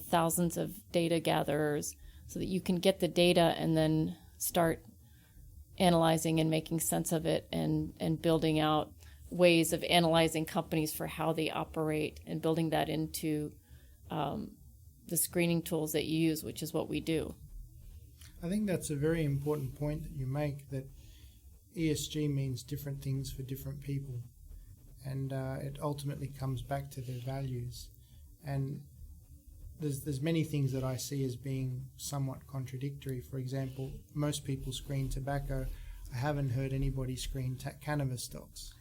thousands of data gatherers, so that you can get the data and then start analyzing and making sense of it and building out ways of analyzing companies for how they operate and building that into the screening tools that you use, which is what we do. I think that's a very important point that you make, that ESG means different things for different people, and it ultimately comes back to their values. And there's many things that I see as being somewhat contradictory. For example, most people screen tobacco. I haven't heard anybody screen cannabis stocks.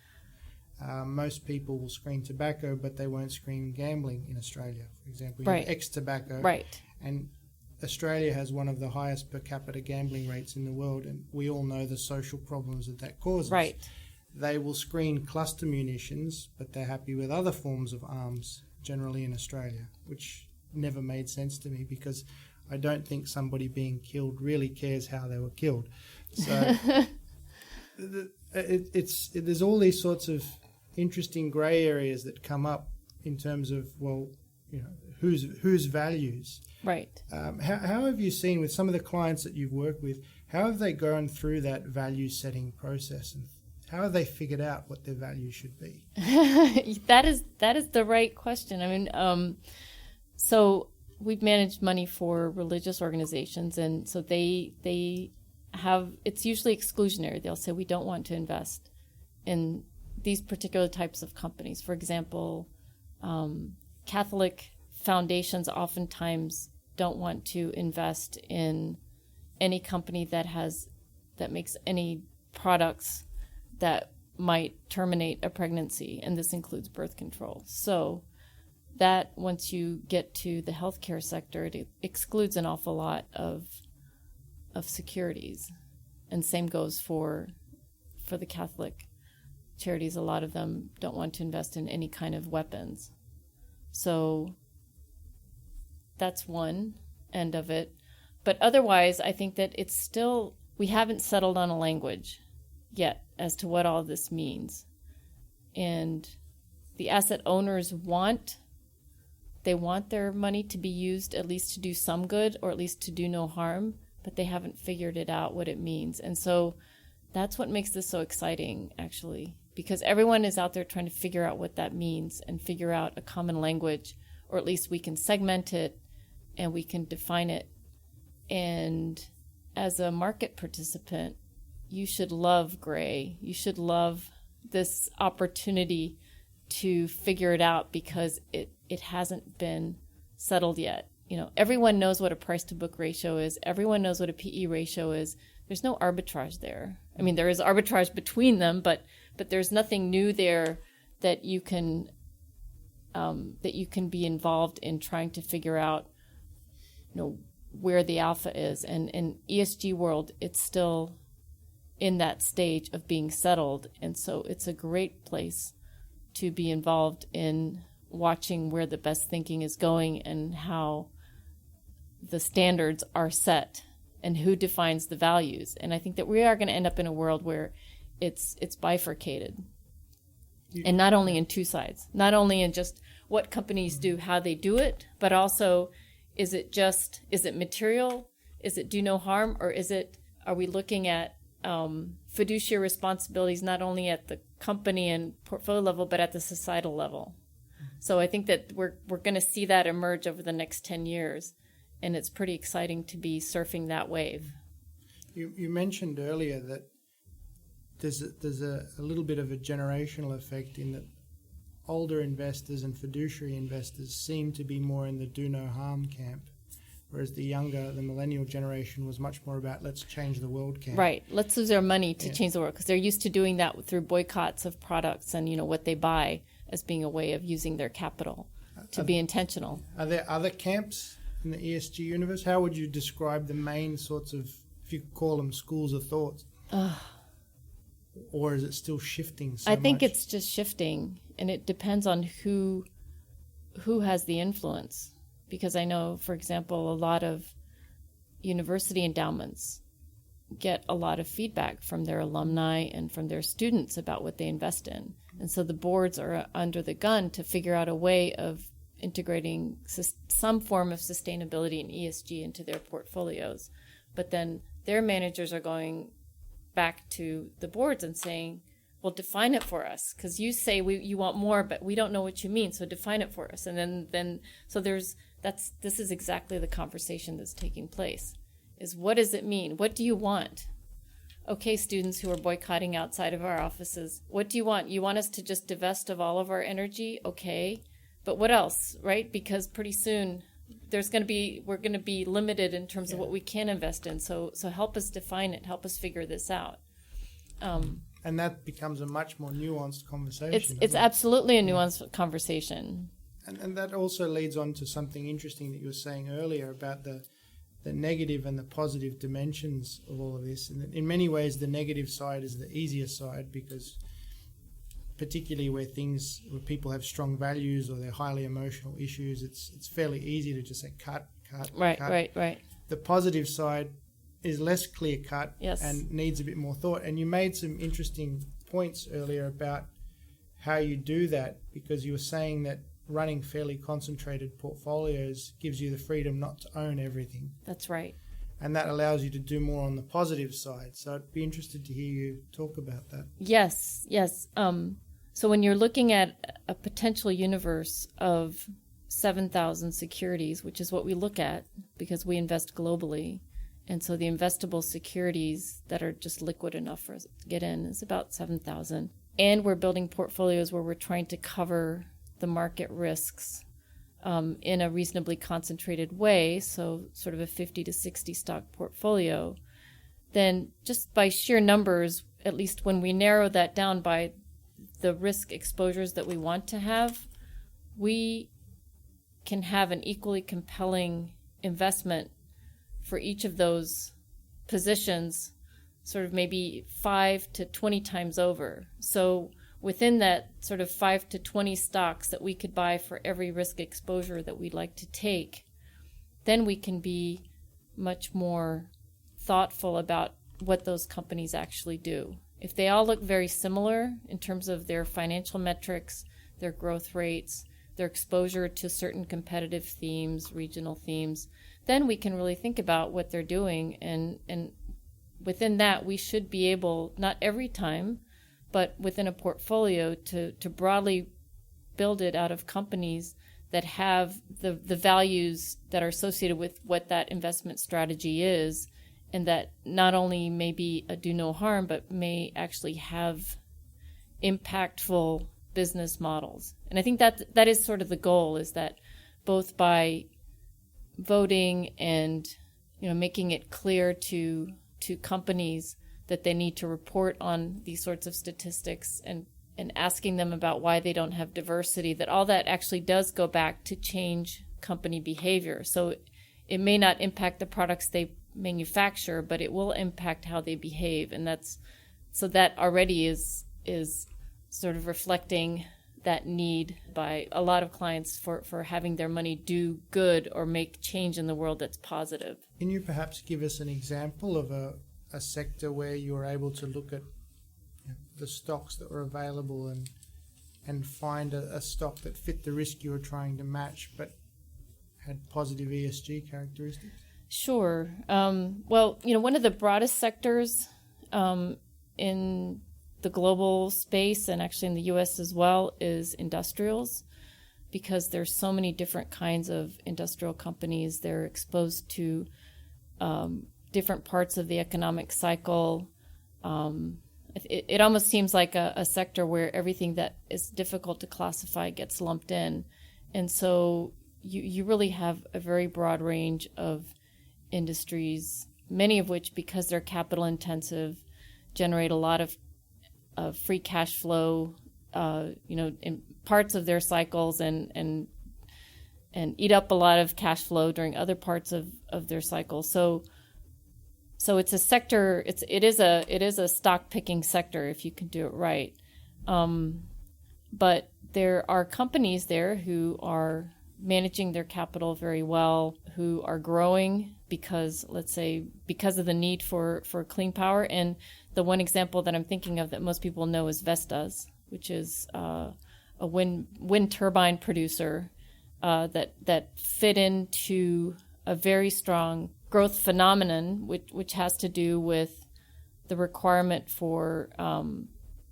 Most people will screen tobacco, but they won't screen gambling in Australia. For example, you have ex-tobacco. Right. And Australia has one of the highest per capita gambling rates in the world, and we all know the social problems that causes. Right. They will screen cluster munitions, but they're happy with other forms of arms, generally in Australia, which never made sense to me, because I don't think somebody being killed really cares how they were killed. So there's all these sorts of interesting grey areas that come up in terms of, whose values. Right. How have you seen with some of the clients that you've worked with, how have they gone through that value setting process, and how have they figured out what their value should be? That is the right question. I mean, so we've managed money for religious organizations, and so they have, it's usually exclusionary. They'll say, we don't want to invest in these particular types of companies. For example, Catholic foundations oftentimes don't want to invest in any company that makes any products that might terminate a pregnancy, and this includes birth control. So that, once you get to the healthcare sector, it excludes an awful lot of securities. And same goes for the Catholic charities. A lot of them don't want to invest in any kind of weapons. So that's one end of it. But otherwise, I think that it's still, we haven't settled on a language yet as to what all this means. And the asset owners want their money to be used at least to do some good, or at least to do no harm, but they haven't figured it out what it means. And so that's what makes this so exciting, actually, because everyone is out there trying to figure out what that means and figure out a common language, or at least we can segment it and we can define it. And as a market participant, you should love gray. You should love this opportunity to figure it out, because it hasn't been settled yet. Everyone knows what a price to book ratio is. Everyone knows what a PE ratio is. There's no arbitrage there. I mean, there is arbitrage between them, but there's nothing new there that you can be involved in trying to figure out, where the alpha is. And in ESG world, it's still in that stage of being settled. And so it's a great place to be involved in watching where the best thinking is going and how the standards are set and who defines the values. And I think that we are going to end up in a world where it's bifurcated. And not only in two sides, not only in just what companies do, how they do it, but also is it material? Is it do no harm? Or are we looking at fiduciary responsibilities not only at the company and portfolio level, but at the societal level? So I think that we're going to see that emerge over the next 10 years. And it's pretty exciting to be surfing that wave. You mentioned earlier that there's a little bit of a generational effect in that older investors and fiduciary investors seem to be more in the do no harm camp, whereas the millennial generation was much more about let's change the world camp. Right. Let's use our money to change the world, because they're used to doing that through boycotts of products and, what they buy as being a way of using their capital to be intentional. Are there other camps in the ESG universe? How would you describe the main sorts of, if you could call them schools of thought? Or is it still shifting so I think much? it's just shifting, and it depends on who has the influence. Because I know, for example, a lot of university endowments get a lot of feedback from their alumni and from their students about what they invest in. And so the boards are under the gun to figure out a way of integrating some form of sustainability and ESG into their portfolios. But then their managers are going back to the boards and saying, well, define it for us, because you say you want more, but we don't know what you mean, so define it for us. And then this is exactly the conversation that's taking place, is what does it mean? What do you want? Okay, students who are boycotting outside of our offices, what do you want? You want us to just divest of all of our energy? Okay, but what else, right? Because pretty soon we're going to be limited in terms of what we can invest in. So help us define it. Help us figure this out. And that becomes a much more nuanced conversation. It's absolutely a nuanced conversation. And that also leads on to something interesting that you were saying earlier about the negative and the positive dimensions of all of this. And in many ways, the negative side is the easier side, because particularly where people have strong values or they're highly emotional issues, it's fairly easy to just say cut. Right. The positive side is less clear cut, yes, and needs a bit more thought. And you made some interesting points earlier about how you do that, because you were saying that running fairly concentrated portfolios gives you the freedom not to own everything. That's right. And that allows you to do more on the positive side. So I'd be interested to hear you talk about that. Yes. So when you're looking at a potential universe of 7,000 securities, which is what we look at because we invest globally, and so the investable securities that are just liquid enough for us to get in is about 7,000. And we're building portfolios where we're trying to cover the market risks in a reasonably concentrated way, so sort of a 50 to 60 stock portfolio. Then just by sheer numbers, at least when we narrow that down by the risk exposures that we want to have, we can have an equally compelling investment for each of those positions, sort of maybe 5 to 20 times over. So within that sort of 5 to 20 stocks that we could buy for every risk exposure that we'd like to take, then we can be much more thoughtful about what those companies actually do. If they all look very similar in terms of their financial metrics, their growth rates, their exposure to certain competitive themes, regional themes, then we can really think about what they're doing. And within that, we should be able, not every time, but within a portfolio to broadly build it out of companies that have the values that are associated with what that investment strategy is, and that not only may be a do no harm, but may actually have impactful business models. And I think that is sort of the goal, is that both by voting and making it clear to companies that they need to report on these sorts of statistics and asking them about why they don't have diversity, that all that actually does go back to change company behavior. So it may not impact the products they manufacture, but it will impact how they behave. And that already is sort of reflecting that need by a lot of clients for having their money do good or make change in the world that's positive. Can you perhaps give us an example of a sector where you were able to look at the stocks that were available and and find a stock that fit the risk you were trying to match but had positive ESG characteristics? Sure. Well, one of the broadest sectors in the global space, and actually in the U.S. as well, is industrials, because there's so many different kinds of industrial companies. They're exposed to different parts of the economic cycle. It almost seems like a sector where everything that is difficult to classify gets lumped in. And so you really have a very broad range of industries, many of which, because they're capital intensive, generate a lot of free cash flow, in parts of their cycles, and eat up a lot of cash flow during other parts of their cycle. So it's a sector. It is a stock picking sector if you can do it right. But there are companies there who are managing their capital very well, who are growing because of the need for clean power. And the one example that I'm thinking of that most people know is Vestas, which is a wind turbine producer that fit into a very strong growth phenomenon, which has to do with the requirement for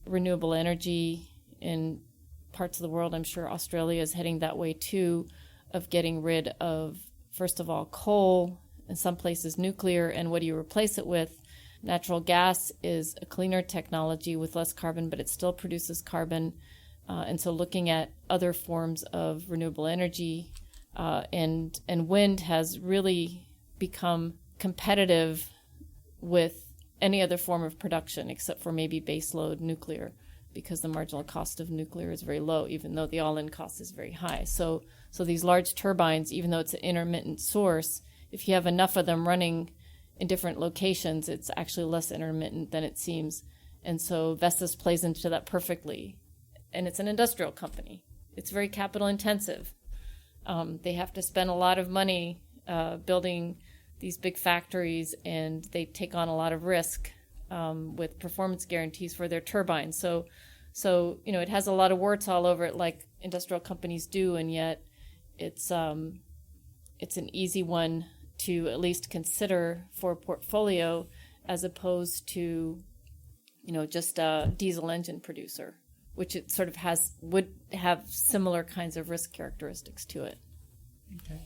renewable energy in parts of the world. I'm sure Australia is heading that way too, of getting rid of, first of all, coal, in some places nuclear, and what do you replace it with? Natural gas is a cleaner technology with less carbon, but it still produces carbon. And so looking at other forms of renewable energy, and wind has really become competitive with any other form of production except for maybe baseload nuclear, because the marginal cost of nuclear is very low, even though the all-in cost is very high. So these large turbines, even though it's an intermittent source, if you have enough of them running in different locations, it's actually less intermittent than it seems. And so Vestas plays into that perfectly. And it's an industrial company. It's very capital intensive. They have to spend a lot of money building these big factories, and they take on a lot of risk with performance guarantees for their turbines. So it has a lot of warts all over it, like industrial companies do, and yet it's an easy one to at least consider for a portfolio, as opposed to just a diesel engine producer, which it sort of would have similar kinds of risk characteristics to it. Okay.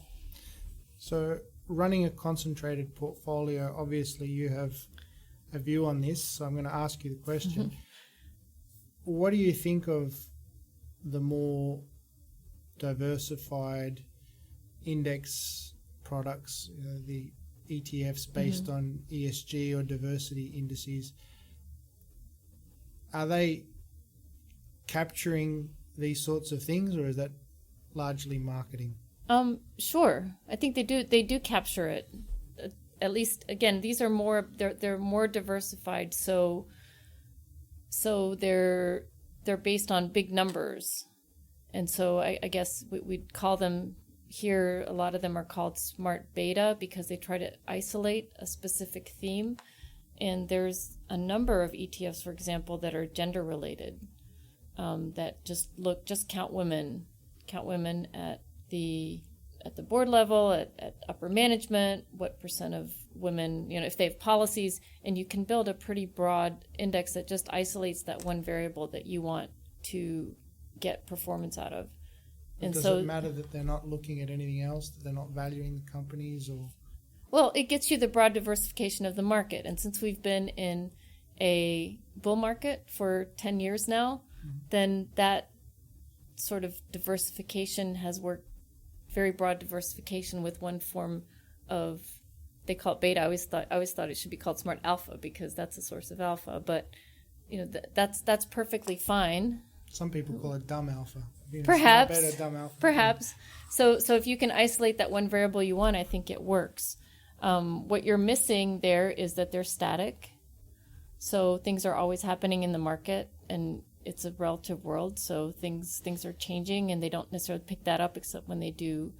So running a concentrated portfolio, obviously you have a view on this, so I'm going to ask you the question. Mm-hmm. What do you think of the more diversified index products, the ETFs based mm-hmm. on ESG or diversity indices? Are they capturing these sorts of things, or is that largely marketing? Sure. I think they do capture it. At least, again, these are they're more diversified, so they're based on big numbers. And so I guess we'd call them here, a lot of them are called smart beta, because they try to isolate a specific theme. And there's a number of ETFs, for example, that are gender related, that just count women at the board level, at upper management, what percent of women, if they have policies, and you can build a pretty broad index that just isolates that one variable that you want to get performance out of. And does it matter that they're not looking at anything else, that they're not valuing the companies, or? Well, it gets you the broad diversification of the market. And since we've been in a bull market for 10 years now, mm-hmm. then that sort of diversification has worked, very broad diversification with one form of, they call it beta. I always thought it should be called smart alpha, because that's a source of alpha. But that's perfectly fine. Some people call it dumb alpha. Perhaps. Beta, dumb alpha. Perhaps. So if you can isolate that one variable you want, I think it works. What you're missing there is that they're static. So things are always happening in the market, and it's a relative world. So things are changing, and they don't necessarily pick that up except when they do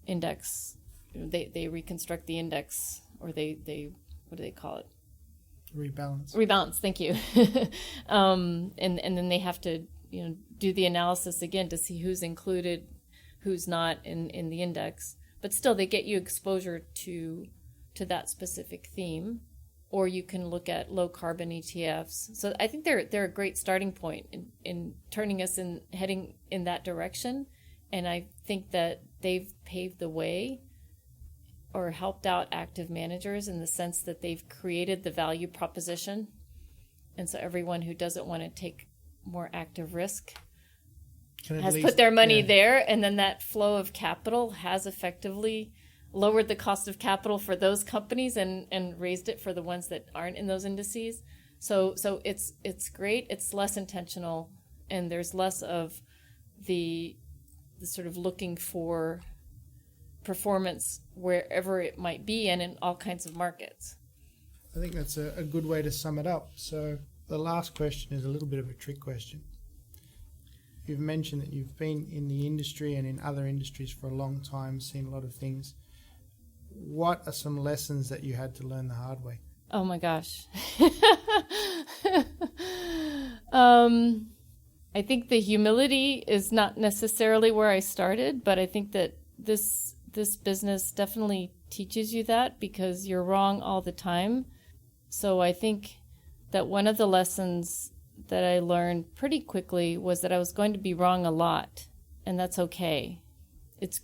index. They reconstruct the index, or they what do they call it? Rebalance. Thank you. And then they have to do the analysis again to see who's included, who's not in the index. But still, they get you exposure to that specific theme. Or you can look at low carbon ETFs. So I think they're a great starting point in turning us in heading in that direction. And I think that they've paved the way or helped out active managers in the sense that they've created the value proposition. And so everyone who doesn't want to take more active risk has put their money there. And then that flow of capital has effectively lowered the cost of capital for those companies and raised it for the ones that aren't in those indices. So it's great. It's less intentional, and there's less of the sort of looking for performance wherever it might be and in all kinds of markets. I think that's a good way to sum it up. So the last question is a little bit of a trick question. You've mentioned that you've been in the industry and in other industries for a long time, seen a lot of things. What are some lessons that you had to learn the hard way? Oh my gosh. I think the humility is not necessarily where I started, but I think that this business definitely teaches you that because you're wrong all the time. So I think that one of the lessons that I learned pretty quickly was that I was going to be wrong a lot, and that's okay.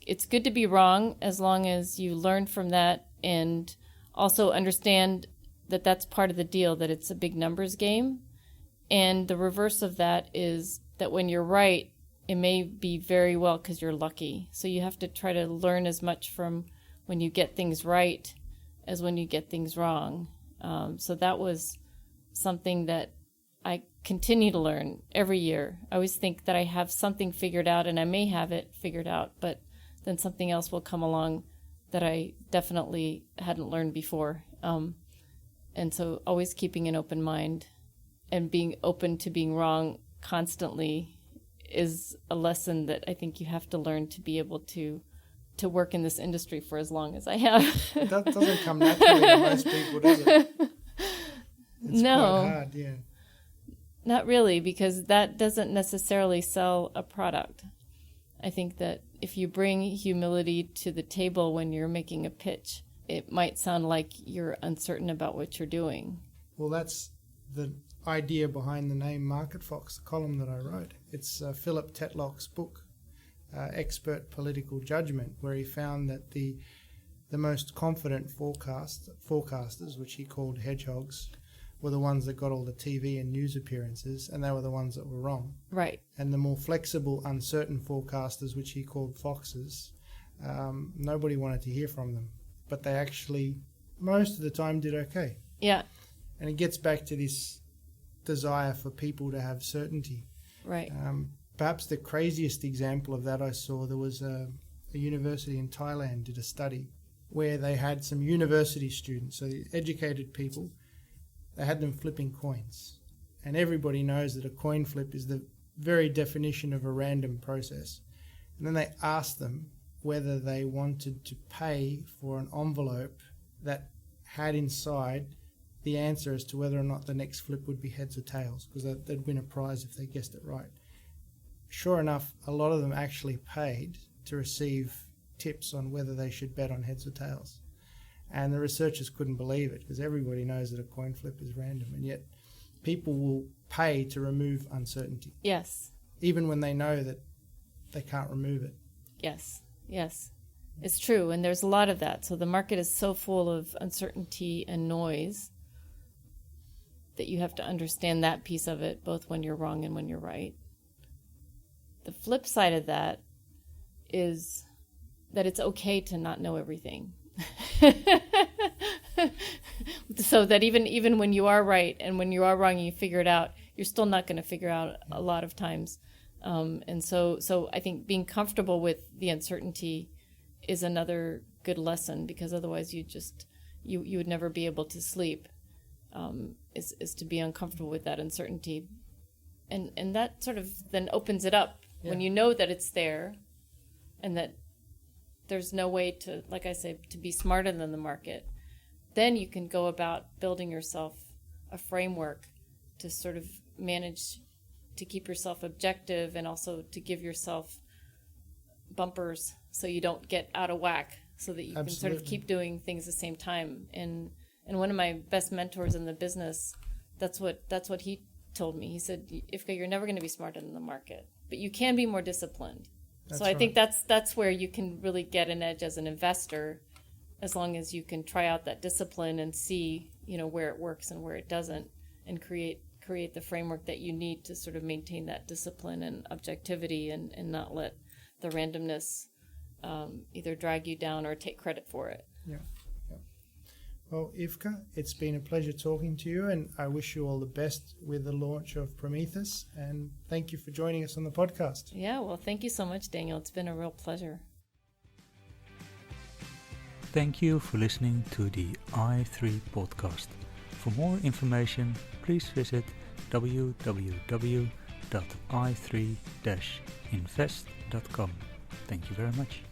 It's good to be wrong as long as you learn from that and also understand that that's part of the deal, that it's a big numbers game. And the reverse of that is that when you're right, it may be very well because you're lucky. So you have to try to learn as much from when you get things right as when you get things wrong. So that was something that I continue to learn every year. I always think that I have something figured out, and I may have it figured out, but then something else will come along that I definitely hadn't learned before. And so always keeping an open mind and being open to being wrong constantly is a lesson that I think you have to learn to be able to work in this industry for as long as I have. That doesn't come naturally to most people, does it? It's no, quite hard, yeah. Not really, because that doesn't necessarily sell a product. I think that if you bring humility to the table when you're making a pitch, it might sound like you're uncertain about what you're doing. Well, that's the idea behind the name Market Fox, the column that I wrote. It's Philip Tetlock's book, Expert Political Judgment, where he found that the most confident forecasters, which he called hedgehogs, were the ones that got all the TV and news appearances, and they were the ones that were wrong. Right. And the more flexible, uncertain forecasters, which he called foxes, nobody wanted to hear from them. But they actually, most of the time, did okay. Yeah. And it gets back to this desire for people to have certainty. Right. Perhaps the craziest example of that I saw, there was a university in Thailand did a study where they had some university students, so the educated people, they had them flipping coins. And everybody knows that a coin flip is the very definition of a random process. And then they asked them whether they wanted to pay for an envelope that had inside the answer as to whether or not the next flip would be heads or tails, because they'd win a prize if they guessed it right. Sure enough, a lot of them actually paid to receive tips on whether they should bet on heads or tails. And the researchers couldn't believe it, because everybody knows that a coin flip is random, and yet people will pay to remove uncertainty. Yes. Even when they know that they can't remove it. Yes. Yes. It's true, and there's a lot of that. So the market is so full of uncertainty and noise that you have to understand that piece of it, both when you're wrong and when you're right. The flip side of that is that it's okay to not know everything. So that even when you are right and when you are wrong and you figure it out, you're still not going to figure out a lot of times. And so I think being comfortable with the uncertainty is another good lesson, because otherwise you would never be able to sleep, is to be uncomfortable with that uncertainty. And that sort of then opens it up when you know that it's there and that there's no way to, like I say, to be smarter than the market. Then you can go about building yourself a framework to sort of manage keep yourself objective and also to give yourself bumpers so you don't get out of whack, so that you can sort of keep doing things at the same time. And one of my best mentors in the business, that's what he told me. He said, Ivka, you're never going to be smarter than the market, but you can be more disciplined. So I think that's where you can really get an edge as an investor, as long as you can try out that discipline and see, where it works and where it doesn't, and create the framework that you need to sort of maintain that discipline and objectivity, and not let the randomness either drag you down or take credit for it. Yeah. Well, Ivka, it's been a pleasure talking to you, and I wish you all the best with the launch of Promethos, and thank you for joining us on the podcast. Yeah, well, thank you so much, Daniel. It's been a real pleasure. Thank you for listening to the i3 podcast. For more information, please visit www.i3-invest.com. Thank you very much.